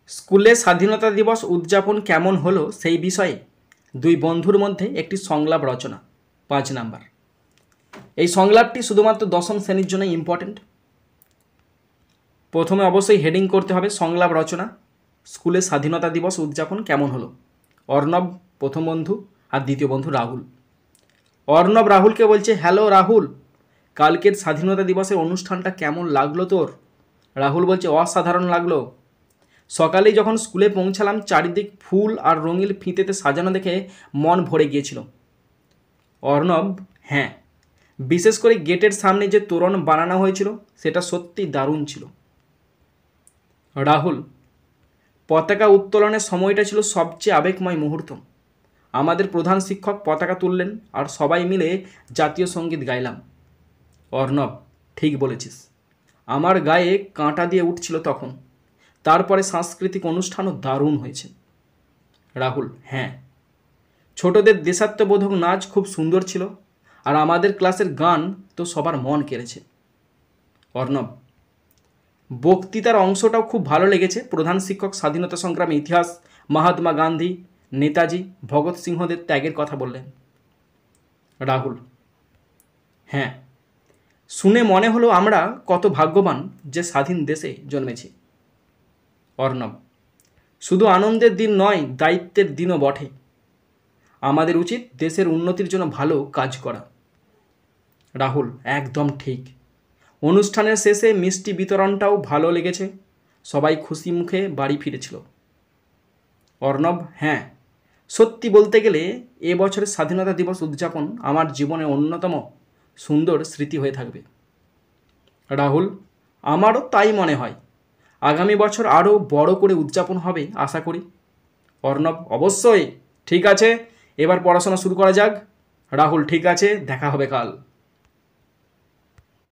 স্কুলে স্বাধীনতা দিবস উদযাপন কেমন হলো সেই বিষয়ে দুই বন্ধুর মধ্যে একটি সংলাপ রচনা। 5 নাম্বার। এই সংলাপটি শুধুমাত্র দশম শ্রেণীর জন্য ইম্পর্টেন্ট। প্রথমে অবশ্যই হেডিং করতে হবে সংলাপ রচনা, স্কুলে স্বাধীনতা দিবস উদযাপন কেমন হলো। অর্ণব প্রথম বন্ধু আর দ্বিতীয় বন্ধু রাহুল। অর্ণব রাহুলকে বলছে, হ্যালো রাহুল, কালকের স্বাধীনতা দিবসের অনুষ্ঠানটা কেমন লাগলো তোর? রাহুল বলছে, অসাধারণ লাগলো। সকালেই যখন স্কুলে পৌঁছালাম চারিদিক ফুল আর রঙিন ফিতেতে সাজানো দেখে মন ভরে গিয়েছিল। অর্ণব, হ্যাঁ, বিশেষ করে গেটের সামনে যে তোরণ বানানো হয়েছিল সেটা সত্যি দারুণ ছিল। রাহুল, পতাকা উত্তোলনের সময়টা ছিল সবচেয়ে আবেগময় মুহূর্ত। আমাদের প্রধান শিক্ষক পতাকা তুললেন আর সবাই মিলে জাতীয় সঙ্গীত গাইলাম। অর্ণব, ঠিক বলেছিস, আমার গায়ে কাঁটা দিয়ে উঠছিল তখন। তারপরে সাংস্কৃতিক অনুষ্ঠানও দারুণ হয়েছে। রাহুল, হ্যাঁ, ছোটদের দেশাত্মবোধক নাচ খুব সুন্দর ছিল আর আমাদের ক্লাসের গান তো সবার মন কেড়েছে। অর্ণব, বক্তৃতার অংশটাও খুব ভালো লেগেছে। প্রধান শিক্ষক স্বাধীনতা সংগ্রামী ইতিহাস, মহাত্মা গান্ধী, নেতাজি, ভগৎ সিংহদের ত্যাগের কথা বললেন। রাহুল, হ্যাঁ, শুনে মনে হলো আমরা কত ভাগ্যবান যে স্বাধীন দেশে জন্মেছি। অর্ণব, শুধু আনন্দের দিন নয়, দায়িত্বের দিনও বটে। আমাদের উচিত দেশের উন্নতির জন্য ভালো কাজ করা। রাহুল, একদম ঠিক। অনুষ্ঠানের শেষে মিষ্টি বিতরণটাও ভালো লেগেছে, সবাই খুশি মুখে বাড়ি ফিরেছিল। অর্ণব, হ্যাঁ, সত্যি বলতে গেলে এবছরের স্বাধীনতা দিবস উদযাপন আমার জীবনে অন্যতম সুন্দর স্মৃতি হয়ে থাকবে। রাহুল, আমারও তাই মনে হয়। আগামী বছর আরও বড় করে উদযাপন হবে আশা করি। অর্ণব, অবশ্যই। ঠিক আছে, এবার পড়াশোনা শুরু করা যাক। রাহুল, ঠিক আছে, দেখা হবে কাল।